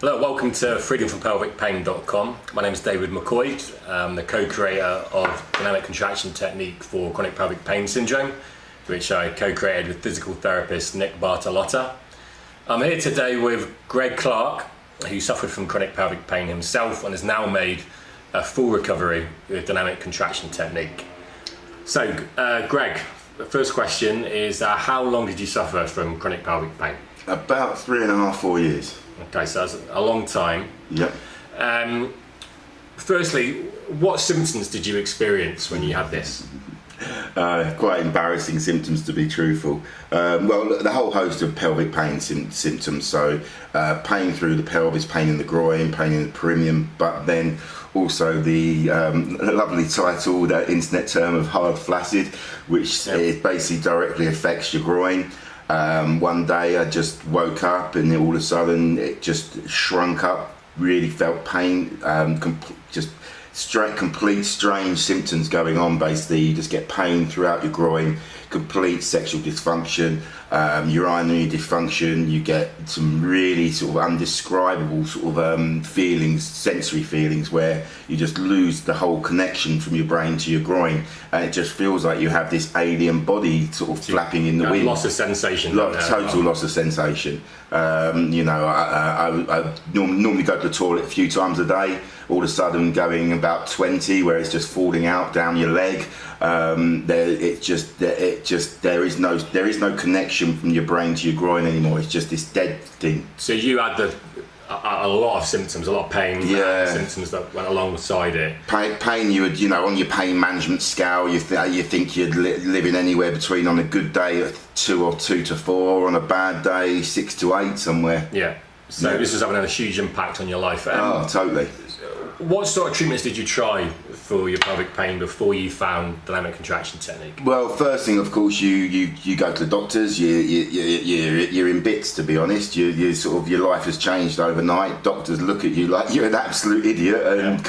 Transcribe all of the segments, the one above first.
Hello, welcome to freedomfrompelvicpain.com. My name is David McCoid. I'm the co-creator of dynamic contraction technique for chronic pelvic pain syndrome, which I co-created with physical therapist Nick Bartolotta. I'm here today with Greg Clark, who suffered from chronic pelvic pain himself and has now made a full recovery with dynamic contraction technique. So, Greg, the first question is, how long did you suffer from chronic pelvic pain? About 3.5, 4 years. Okay, so that's a long time. Yep. Firstly, what symptoms did you experience when you had this? Quite embarrassing symptoms, to be truthful. Well, the whole host of pelvic pain symptoms. So pain through the pelvis, pain in the groin, pain in the perineum, but then also the lovely title, that internet term of hard flaccid, which it basically directly affects your groin. One day I just woke up and all of a sudden it just shrunk up, really felt pain, complete strange symptoms going on. Basically you just get pain throughout your groin, complete sexual dysfunction, urinary dysfunction. You get some really sort of undescribable sort of feelings, sensory feelings, where you just lose the whole connection from your brain to your groin, and it just feels like you have this alien body sort of flapping in the wind. Loss of sensation. Total loss of sensation. I normally go to the toilet a few times a day. All of a sudden going about 20, where it's just falling out down your leg. There is no connection from your brain to your groin anymore. It's just this dead thing. So you had a lot of symptoms, a lot of pain, symptoms that went alongside it. Pain, you would, on your pain management scale, you think you'd living anywhere between, on a good day, 2 to 4, on a bad day, 6 to 8 somewhere. Yeah. So this was having a huge impact on your life. Oh, totally. What sort of treatments did you try for your pelvic pain before you found dynamic contraction technique? Well, first thing, of course, you go to the doctors. You're in bits, to be honest. You sort of, your life has changed overnight. Doctors look at you like you're an absolute idiot, and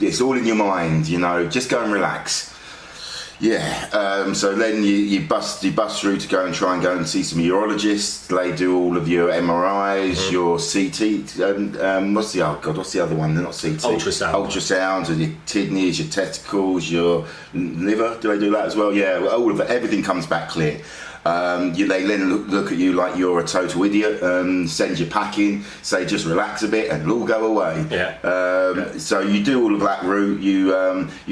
it's all in your mind. Just go and relax. Yeah. So then you bust through to go and see some urologists. They do all of your MRIs, your CT. What's the other one? They're not CT. Ultrasounds of your kidneys, your testicles, your liver. Do they do that as well? Yeah. All of it. Everything comes back clear. They then look at you like you're a total idiot, send you packing, say just relax a bit and it'll all go away. So you do all of that route. You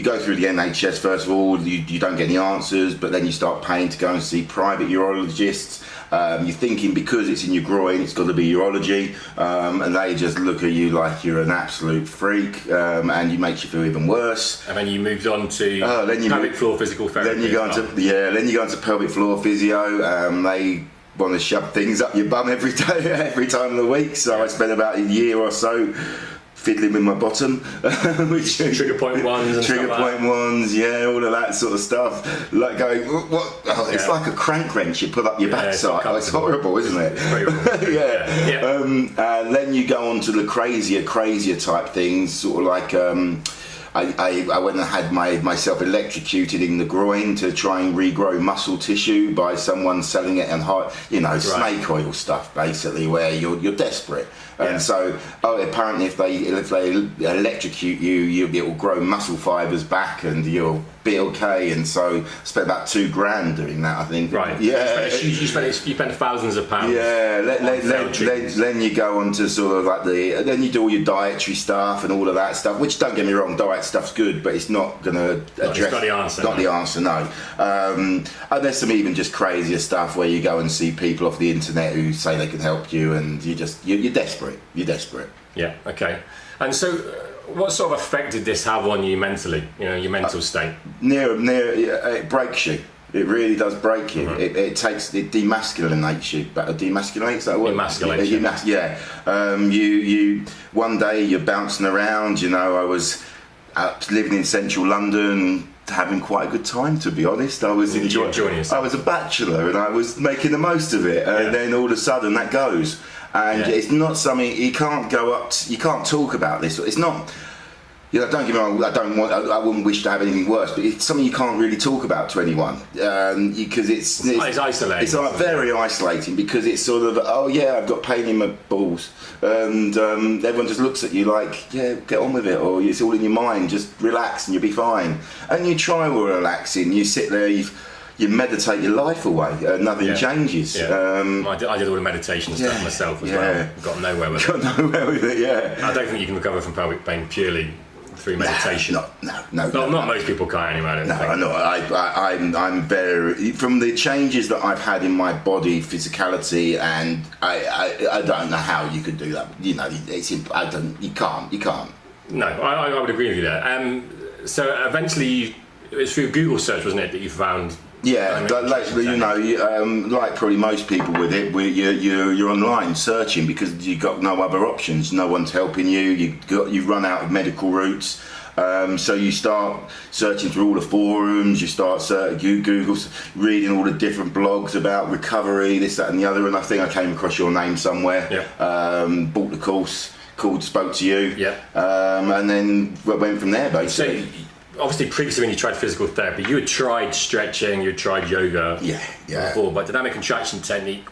go through the NHS first of all. You don't get any answers, but then you start paying to go and see private urologists. You're thinking because it's in your groin, it's got to be urology, and they just look at you like you're an absolute freak, and it makes you feel even worse. And then you moved on to pelvic floor physical therapy. Then you go into pelvic floor physio. They want to shove things up your bum every time of the week. So I spent about a year or so fiddling with my bottom, which trigger point ones, all of that sort of stuff. Like going, what? Oh, it's like a crank wrench you put up your backside. It's horrible, isn't it? And then you go on to the crazier type things, sort of like. I went and had myself electrocuted in the groin to try and regrow muscle tissue by someone selling it in snake oil stuff, basically, where you're desperate. And so, apparently, if they electrocute you, it will grow muscle fibers back, and you'll be okay. And so, I spent about $2,000 doing that, I think. Right. Yeah. You spent thousands of pounds. Yeah. Then you go on to sort of like then you do all your dietary stuff and all of that stuff. Which, don't get me wrong, diet stuff's good, but it's not going to address. It's not the answer. Not the answer, no. And there's some even just crazier stuff where you go and see people off the internet who say they can help you, and you're desperate. You're desperate. Yeah. Okay. And so, what sort of effect did this have on you mentally? Your mental state. It breaks you. It really does break you. Mm-hmm. It demasculates you. Demasculates, that word? Emasculation. You one day you're bouncing around. I was living in central London, having quite a good time, to be honest. I was enjoying yourself. I was a bachelor and I was making the most of it, and then all of a sudden that goes, and it's not something you can't go up to, you can't talk about this. It's not Don't get me wrong. I wouldn't wish to have anything worse, but it's something you can't really talk about to anyone because it's isolating. It's like very isolating because it's sort of, oh yeah, I've got pain in my balls, and everyone just looks at you like, yeah, get on with it, or it's all in your mind. Just relax and you'll be fine. And you try all relaxing. You sit there. You meditate your life away. Nothing changes. Yeah. I did all the meditation stuff myself as well. Got nowhere with it. Yeah. I don't think you can recover from pelvic pain purely through meditation. No. Not most people can anyway. I'm very, from the changes that I've had in my body, physicality, and I don't know how you could do that. You can't. No, I would agree with you there. So eventually, it was through Google search, wasn't it, that you found? Yeah, like probably most people with it, you're online searching because you've got no other options. No one's helping you. You've run out of medical routes. So you start searching through all the forums. You start Google, reading all the different blogs about recovery, this, that, and the other. And I think I came across your name somewhere. Yeah. Bought the course, spoke to you. Yeah. And then went from there basically. So, obviously, previously when you tried physical therapy, you had tried stretching, you had tried yoga before, but dynamic contraction technique,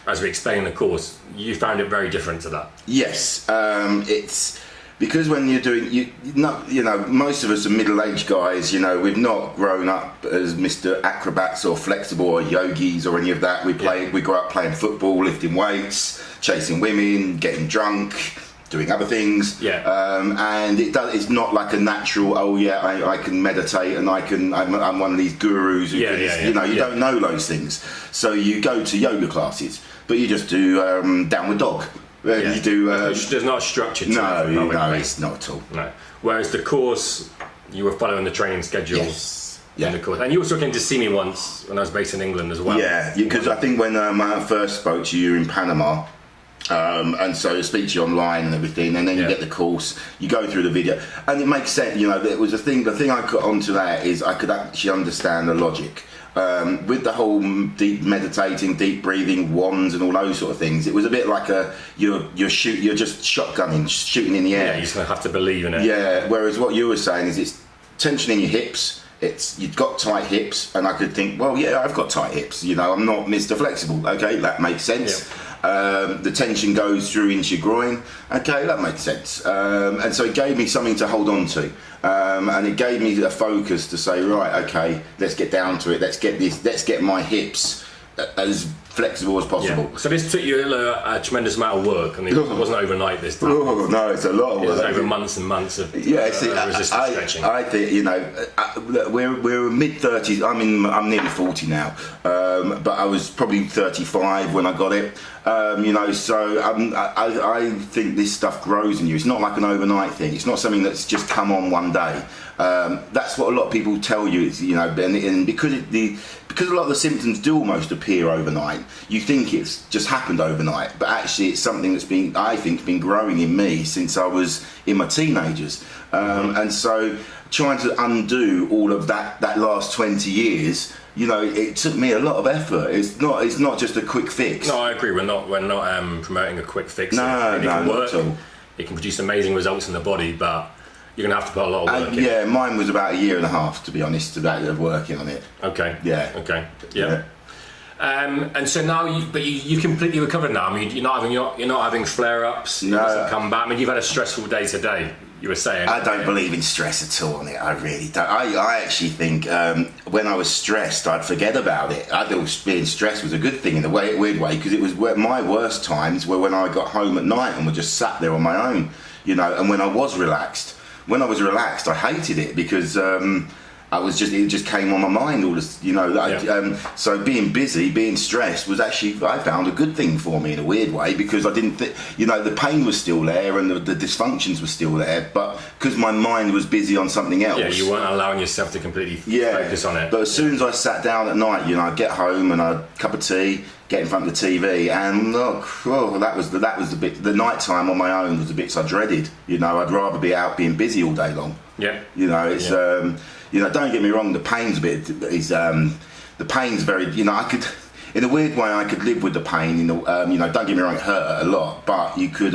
as we explained in the course, you found it very different to that. Yes, it's because when you're doing, most of us are middle-aged guys. We've not grown up as Mr. Acrobats or flexible or yogis or any of that. We grew up playing football, lifting weights, chasing women, getting drunk, doing other things, and it's not like a natural. Oh yeah, I can meditate and I'm one of these gurus who you don't know those things. So you go to yoga classes, but you just do downward dog. You do. There's not a structure to it. No, it's not at all. No. Whereas the course, you were following the training schedule. Yes. In the course, and you also came to see me once when I was based in England as well. Yeah, because I think when I first spoke to you in Panama. And so I speak to you online and everything, and then you get the course, you go through the video, and it makes sense. It was the thing I got onto that is I could actually understand the logic with the whole deep meditating, deep breathing, wands, and all those sort of things. It was a bit like you're just shotgunning, shooting in the air. Yeah, you just have to believe in it. Yeah. Whereas what you were saying is it's tension in your hips. You've got tight hips, and I could think, well, yeah, I've got tight hips. I'm not Mr. Flexible. Okay, that makes sense. Yeah. The tension goes through into your groin. Okay, that makes sense. And so it gave me something to hold on to, and it gave me a focus to say, right, okay, let's get down to it. Let's get my hips as flexible as possible. Yeah. So this took you a tremendous amount of work, and it wasn't overnight this time. Oh no, it's a lot of work. It was over months and months of resistance stretching. I think we're mid-30s. I'm nearly 40 now, but I was probably 35 when I got it. So I think this stuff grows in you. It's not like an overnight thing. It's not something that's just come on one day. That's what a lot of people tell you. And because a lot of the symptoms do almost appear overnight, you think it's just happened overnight, but actually it's something that's been growing in me since I was in my teenagers. And so trying to undo all of that last 20 years, it took me a lot of effort. It's not just a quick fix. No, I agree. We're not promoting a quick fix. No, not at all. It can produce amazing results in the body, but you're going to have to put a lot of work in. Yeah, mine was about 1.5 years, to be honest, of working on it. Okay. Yeah. Okay. Yeah. And so now, you completely recovered now. I mean, you're not having flare-ups. No. It doesn't come back. I mean, you've had a stressful day today. You were saying. I don't believe in stress at all on it. I really don't. I actually think when I was stressed, I'd forget about it. I thought being stressed was a good thing in a weird way, because it was my worst times were when I got home at night and was just sat there on my own, and when I was relaxed. When I was relaxed, I hated it because it just came on my mind all this, so being busy, being stressed was actually, I found, a good thing for me in a weird way, because I didn't the pain was still there and the dysfunctions were still there, but because my mind was busy on something else. Yeah, you weren't allowing yourself to completely focus on it. But as soon as I sat down at night, I'd get home and I'd cup of tea, get in front of the TV, and that was the bit. The night time on my own was the bits I dreaded. I'd rather be out being busy all day long. Yeah. It's don't get me wrong. The pain's the pain's very. I could, in a weird way, I could live with the pain. Don't get me wrong, it hurt a lot, but you could.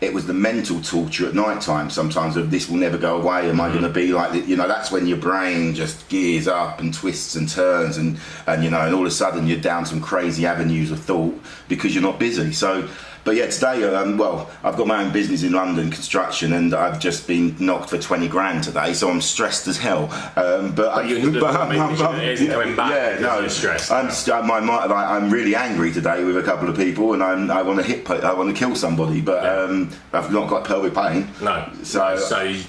it was the mental torture at night time sometimes of this will never go away. Am I going to be like this? You know, that's when your brain just gears up and twists and turns, and you know, and all of a sudden you're down some crazy avenues of thought because you're not busy. So. But yeah, today, well, I've got my own business in London, construction, and I've just been knocked for 20 grand today, so I'm stressed as hell. But it isn't coming back. Yeah, no, you're stressed. I'm really angry today with a couple of people, and I want to kill somebody, but I've not got pelvic pain. No. So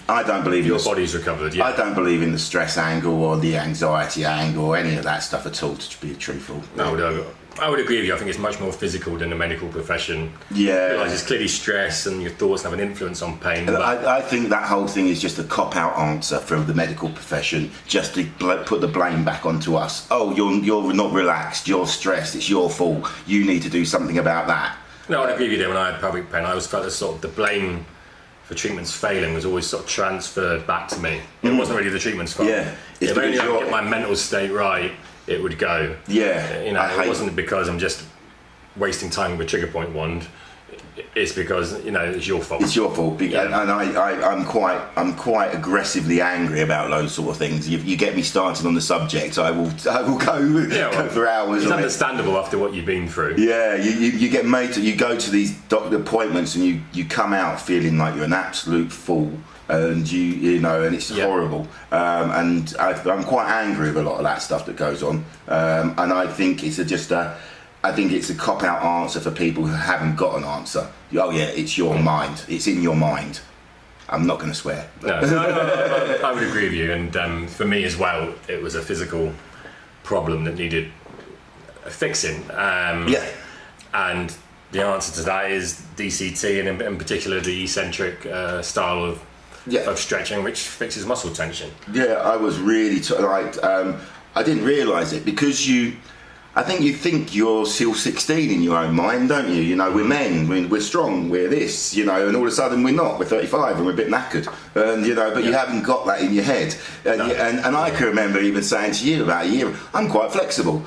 I don't believe your body's recovered. Yeah. I don't believe in the stress angle or the anxiety angle or any of that stuff at all. To be truthful. No. I would agree with you. I think it's much more physical than the medical profession. Yeah. I realise it's clearly stress and your thoughts have an influence on pain. I think that whole thing is just a cop-out answer from the medical profession, just to put the blame back onto us. Oh, you're not relaxed, you're stressed, it's your fault, you need to do something about that. No, I'd agree with you there. When I had pelvic pain, I always felt that sort of the blame for treatments failing was always sort of transferred back to me. It wasn't really the treatment's fault. Yeah. If only I could get my mental state right, it would go. Yeah. You know, it wasn't because I'm just wasting time with a trigger point wand. It's because, you know, it's your fault. It's your fault, and I'm quite aggressively angry about those sort of things. You get me started on the subject, I will go for hours. It's understandable after what you've been through. Yeah, you get made to, you go to these doctor appointments and you come out feeling like you're an absolute fool. And you know, and it's horrible. And I'm quite angry with a lot of that stuff that goes on. And I think it's a cop-out answer for people who haven't got an answer. Oh yeah, it's your mind. It's in your mind. I'm not going to swear. No, I would agree with you. And for me as well, it was a physical problem that needed fixing. And the answer to that is DCT, and in particular the eccentric style of stretching, which fixes muscle tension. Yeah, I was really I didn't realise it because I think you think you're still 16 in your own mind, don't you? You know, we're men, we're strong, we're this, you know, and all of a sudden we're not. We're 35 and we're a bit knackered, and you know, but you haven't got that in your head. And I can remember even saying to you about a year, I'm quite flexible.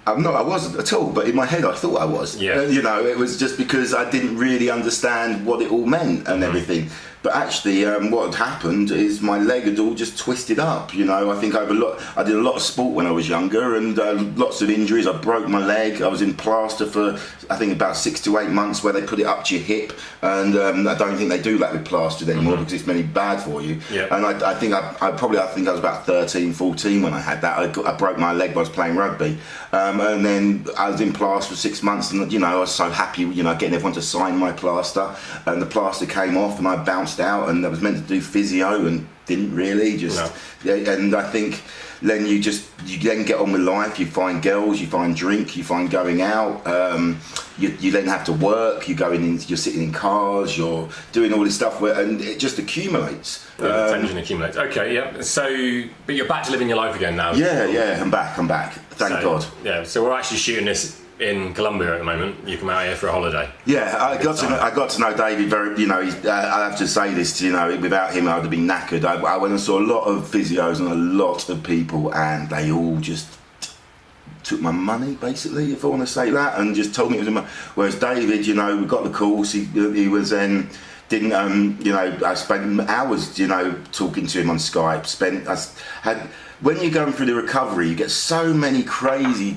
I wasn't at all, but in my head I thought I was. Yeah. You know, it was just because I didn't really understand what it all meant and everything. But actually, what had happened is my leg had all just twisted up. You know, I think I did a lot of sport when I was younger, and lots of injuries. I broke my leg. I was in plaster for I think about 6 to 8 months, where they put it up to your hip, and I don't think they do that with plasters anymore because it's really bad for you. Yeah. And I think I was about 13, 14 when I had that. I broke my leg when I was playing rugby, and then I was in plaster for 6 months, and you know, I was so happy, you know, getting everyone to sign my plaster, and the plaster came off, and I bounced out, and I was meant to do physio and didn't really and I think then you then get on with life. You find girls, you find drink, you find going out, you then have to work, you're sitting in cars, you're doing all this stuff and it just accumulates. The tension accumulates. Okay, yeah. So but you're back to living your life again now. Yeah, I'm back. Thank God. Yeah, so we're actually shooting this in Colombia at the moment. You come out here for a holiday. Yeah, I got to know David very. You know, I have to say this. You know, without him, I'd have been knackered. I went and saw a lot of physios and a lot of people, and they all just took my money, basically, if I want to say that, and just told me it was in my. Whereas David, you know, we got the course. He was you know, I spent hours, you know, talking to him on Skype. When you're going through the recovery, you get so many crazy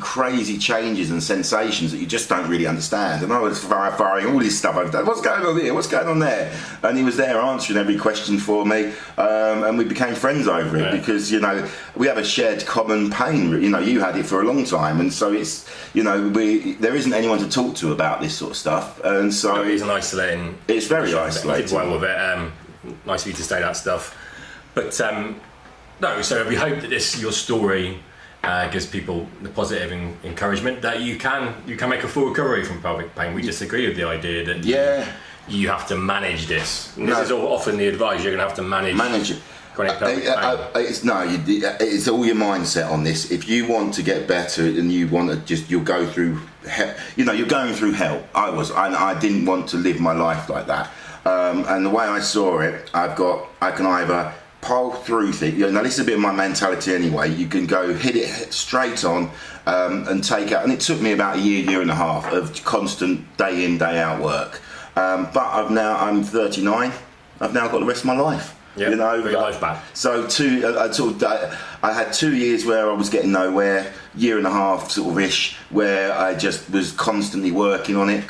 changes and sensations that you just don't really understand. And I was firing all this stuff. What's going on here? What's going on there? And he was there answering every question for me, and we became friends over it because, you know, we have a shared common pain. You know, you had it for a long time, and so it's, you know, there isn't anyone to talk to about this sort of stuff, and so it's an isolating. It's very isolating. You did well with it. Nice of you to say that stuff, but. No, so we hope that your story gives people the positive encouragement that you can make a full recovery from pelvic pain. We disagree with the idea that you have to manage this. And this is often the advice. You're going to have to manage it. Chronic pelvic pain. It's all your mindset on this. If you want to get better and you want to you'll go through hell. You know, you're going through hell. I didn't want to live my life like that. And the way I saw it, I can either pile through things. You know, this is a bit of my mentality anyway. You can go hit it straight on and take out. And it took me about a year and a half of constant day in, day out work. But I'm 39. I've now got the rest of my life. Yeah, you know, got your life back. So I had 2 years where I was getting nowhere, year and a half sort of ish, where I just was constantly working on it.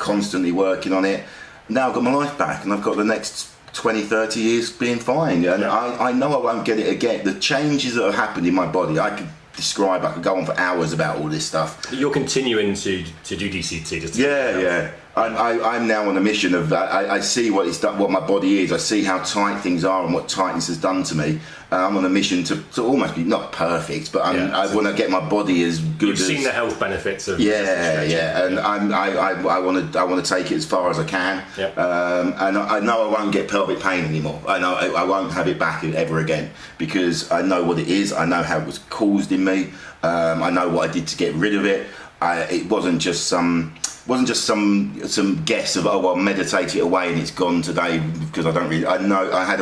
Now I've got my life back, and I've got the next 20, 30 years being fine. And I know I won't get it again. The changes that have happened in my body, I could go on for hours about all this stuff. You're continuing to do DCT, just to yeah. I'm now on a mission of I see what it's done, what my body is. I see how tight things are and what tightness has done to me. I'm on a mission to almost be not perfect, but I want to get my body as good. You've seen the health benefits of and I want to take it as far as I can. And I know I won't get pelvic pain anymore. I know I won't have it back ever again, because I know what it is. I know how it was caused in me. I know what I did to get rid of it. It wasn't just some guess of I'll meditate it away and it's gone today, because I know I had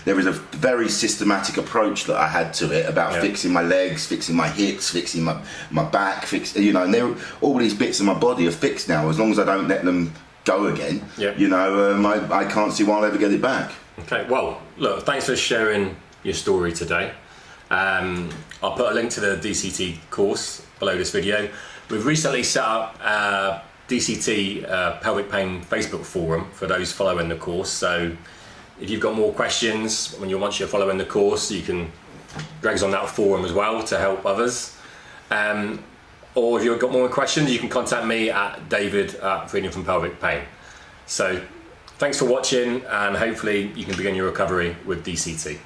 there was a very systematic approach that I had to it about fixing my legs, fixing my hips, fixing my back, and all these bits of my body are fixed now, as long as I don't let them go again. I can't see why I'll ever get it back. Okay, well, look, thanks for sharing your story today. I'll put a link to the DCT course below this video. We've recently set up a DCT pelvic pain Facebook forum for those following the course. So if you've got more questions once you're following the course, Greg's on that forum as well to help others. Or if you've got more questions, you can contact me at David@Freedom from Pelvic Pain. So thanks for watching, and hopefully you can begin your recovery with DCT.